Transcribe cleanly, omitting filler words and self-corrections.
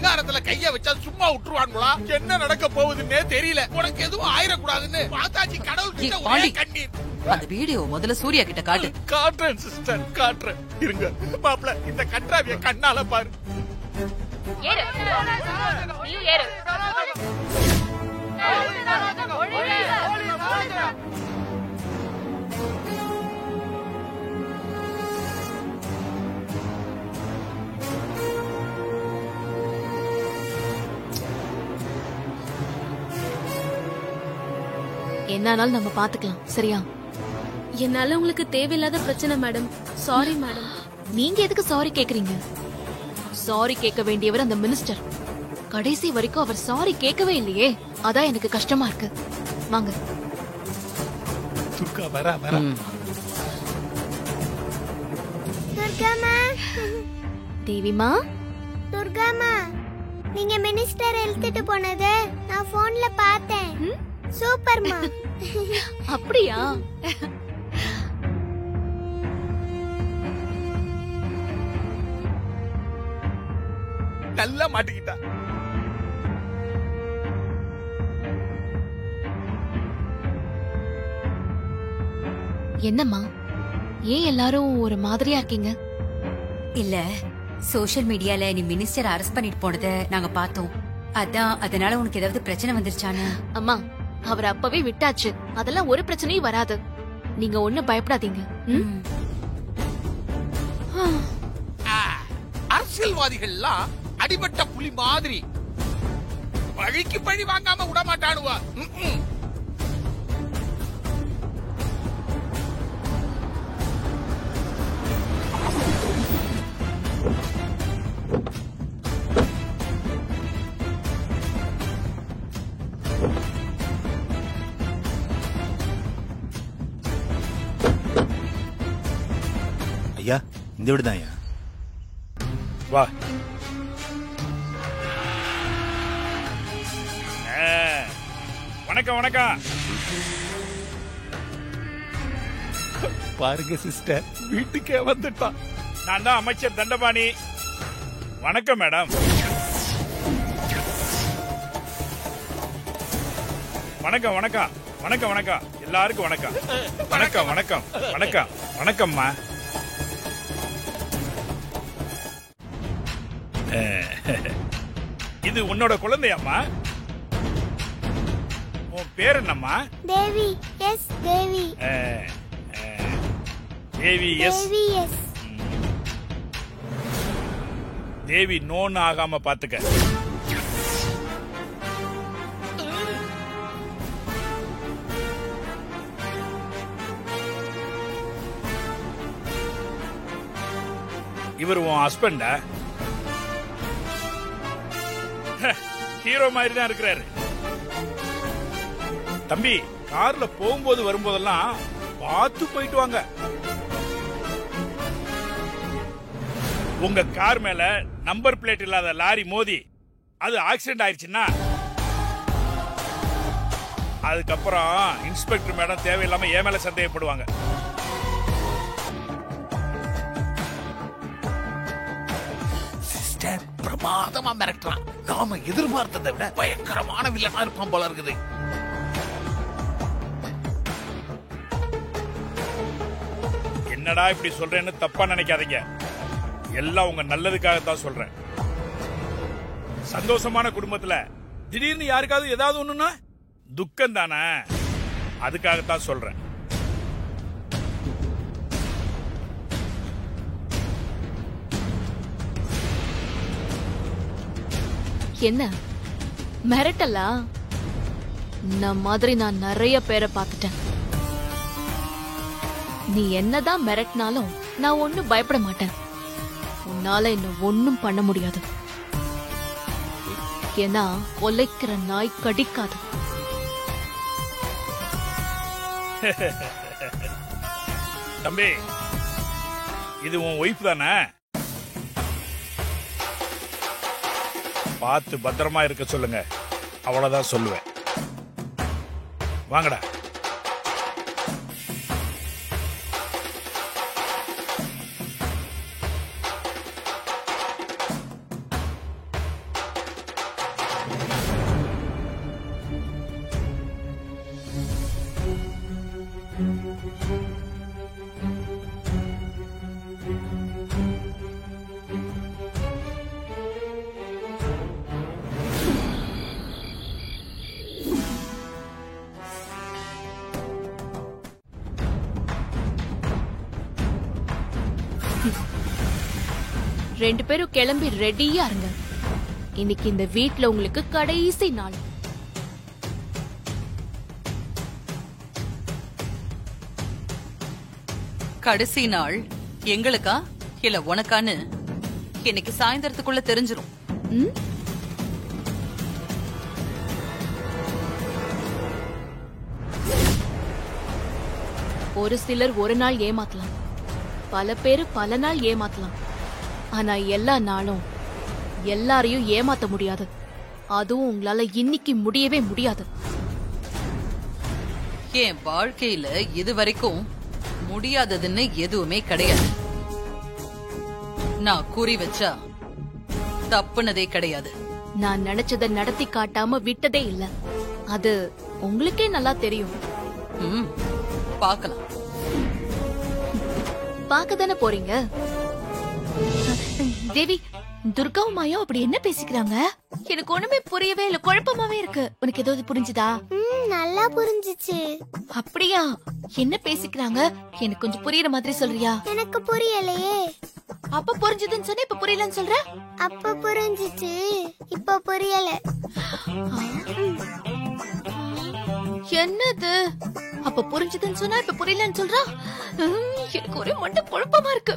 அதிகாரத்துல கைய வச்சா சும்மா விட்டுருவாங்களா? என்ன நடக்க போகுதுன்னே தெரியல. உனக்கு எதுவும் ஆயிரக்கூடாதுன்னு மாதாஜி கடவுள் கிட்ட ஒரே கண்ணீர். அந்த வீடியோ முதல்ல சூர்யா கிட்ட காட்டு. காட்டுறேன் சிஸ்டர், காட்டுறேன். இருங்க மாப்ள, இந்த கன்றாவிய கண்ணால பாரு. ஏறு நீ ஏறு. என்னாலும் நம்ம பாத்துக்கலாம், சரியா? என்னால உங்களுக்கு தேவையில்லாத பிரச்சனை மேடம். Sorry madam. நீங்க எதுக்கு சாரி கேக்குறீங்க? சாரி கேட்க வேண்டியவர் அந்த மினிஸ்டர். கடைசி வரைக்கும் அவர் சாரி கேட்கவே இல்லையே, அதான் எனக்கு கஷ்டமா இருக்கு. வாங்க. துர்கா வரா வரா. துர்காமா, தேவிமா, துர்காமா, நீங்க மினிஸ்டர் எழுதிட்டு போனது நான் போன்ல பார்த்தேன். சூப்பர்மா. அப்படியா? நல்லா மாட்டிக்கிட்டா. என்னம்மா, ஏன் எல்லாரும் ஒரு மாதிரியா இருக்கீங்க? இல்ல, சோஷியல் மீடியால நீ மினிஸ்டர் அரெஸ்ட் பண்ணிட்டு போனத நாங்க பார்த்தோம். அதான், அதனால உனக்கு ஏதாவது பிரச்சனை வந்துருச்சானு. அம்மா, அவர் அப்பவே விட்டாச்சு. அதெல்லாம் ஒரு பிரச்சனையும் வராது. நீங்க ஒண்ணு பயப்படாதீங்க. அரசியல்வாதிகள்லாம் அடிபட்ட புலி மாதிரி பழிக்கு பழி வாங்காம விட மாட்டானுவா. ஐயா, இந்த வீடு தான் ஐயா. வா. வணக்கம் வணக்கம். பாருங்க சிஸ்டர், வீட்டுக்கே வந்துட்டான். நான் தான் அமைச்சர் தண்டபாணி. வணக்கம் மேடம். வணக்கம் வணக்கம் வணக்கம் வணக்கம் எல்லாருக்கும் வணக்கம். வணக்கம் வணக்கம் வணக்கம் வணக்கம்மா. இது உன்னோட குழந்தையம்மா? உன் பேர் என்னம்மா? தேவி. எஸ் தேவி. தேவி எஸ். தேவி எஸ். தேவி நோன்னு ஆகாம பாத்துக்க. இவர் உன் ஹஸ்பண்டா? ஹீரோ மாதிரி தான் இருக்கிறாரு. தம்பி, கார்ல போகும்போது வரும்போதெல்லாம் பார்த்து போயிட்டு வாங்க. உங்க கார் மேல நம்பர் பிளேட் இல்லாத லாரி மோதி அது ஆக்சிடென்ட் ஆயிடுச்சுன்னா அதுக்கப்புறம் இன்ஸ்பெக்டர் மேடம் தேவையில்லாம ஏன் மேல சந்தேகப்படுவாங்க. சிஸ்டர் பிரமாதமா மிரட்டுறான். நாம எதிர்பார்த்ததை விட பயங்கரமான வில்லனா இருப்பான் போல இருக்குது. என்னடா இப்படி சொல்றேன்னு தப்பா நினைக்காதீங்க. எல்லாம் உங்க நல்லதுக்காகத்தான் சொல்றேன். சந்தோஷமான குடும்பத்துல திடீர்னு யாருக்காவது ஏதாவது ஒண்ணுன்னா துக்கம் தானே, அதுக்காகத்தான் சொல்றேன். என்ன மிரட்டலா? இந்த மாதிரி நான் நிறைய பேரை பார்த்துட்டேன். நீ என்னதான் மிரட்டினாலும் நான் ஒண்ணும் பயப்பட மாட்டேன். உன்னால என்ன ஒண்ணும் பண்ண முடியாது. ஏன்னா கொலைக்கிற நாய் கடிக்காது. தம்பி, இது உன் ஒய்ஃப் தானே? பார்த்து பத்திரமா இருக்க சொல்லுங்க, அவ்வளவுதான் சொல்லுவேன். வாங்கடா. ரெண்டு பேரும் கிளம்பி ரெடியா இருங்க. இன்னைக்கு இந்த வீட்ல உங்களுக்கு கடைசி நாள். கடைசி நாள் எங்களுக்கா இல்ல உனக்கான்னு இன்னைக்கு சாயந்தரத்துக்குள்ள தெரிஞ்சிரும். ம்? ஒரு சிலர் ஒரு நாள் ஏமாத்தலாம், பல பேரு பல நாள் ஏமாத்தலாம். ஆனா எல்லா நாளும் எல்லாரையும் ஏமாத்த முடியாது. அதுவும் உங்களால இன்னைக்கு முடியவே முடியாது. என் வாழ்க்கையில இது வரைக்கும் முடியாததுன்னு எதுவுமே கிடையாது. நான் குறி வச்சா தப்புனதே கிடையாது. நான் நினைச்சதை நடத்தி காட்டாம விட்டதே இல்ல. அது உங்களுக்கே நல்லா தெரியும். ம், பார்க்கலாம். பாக்கதானே போறீங்க. தேவி, துர்காவும் மாயும் அப்படி என்ன பேசிக்கிறாங்க? எனக்கு ஒண்ணுமே புரியவே இல்ல, குழப்பமாவே இருக்கு. உனக்கு ஏதாவது புரிஞ்சுதா? நல்லா புரிஞ்சுச்சு. அப்படியா? என்ன பேசிக்கிறாங்க? எனக்கு கொஞ்சம் புரியுற மாதிரி சொல்றியா? எனக்கு புரியலையே. அப்ப புரிஞ்சுதுன்னு சொன்ன, இப்ப புரியலன்னு சொல்ற? அப்ப புரிஞ்சுச்சு, இப்ப புரியல. என்னது? அப்ப புரிஞ்சுதுன்னு சொன்னா இப்ப புரியலன்னு சொல்றா? எனக்கு ஒரே மண்டை குழப்பமா இருக்கு.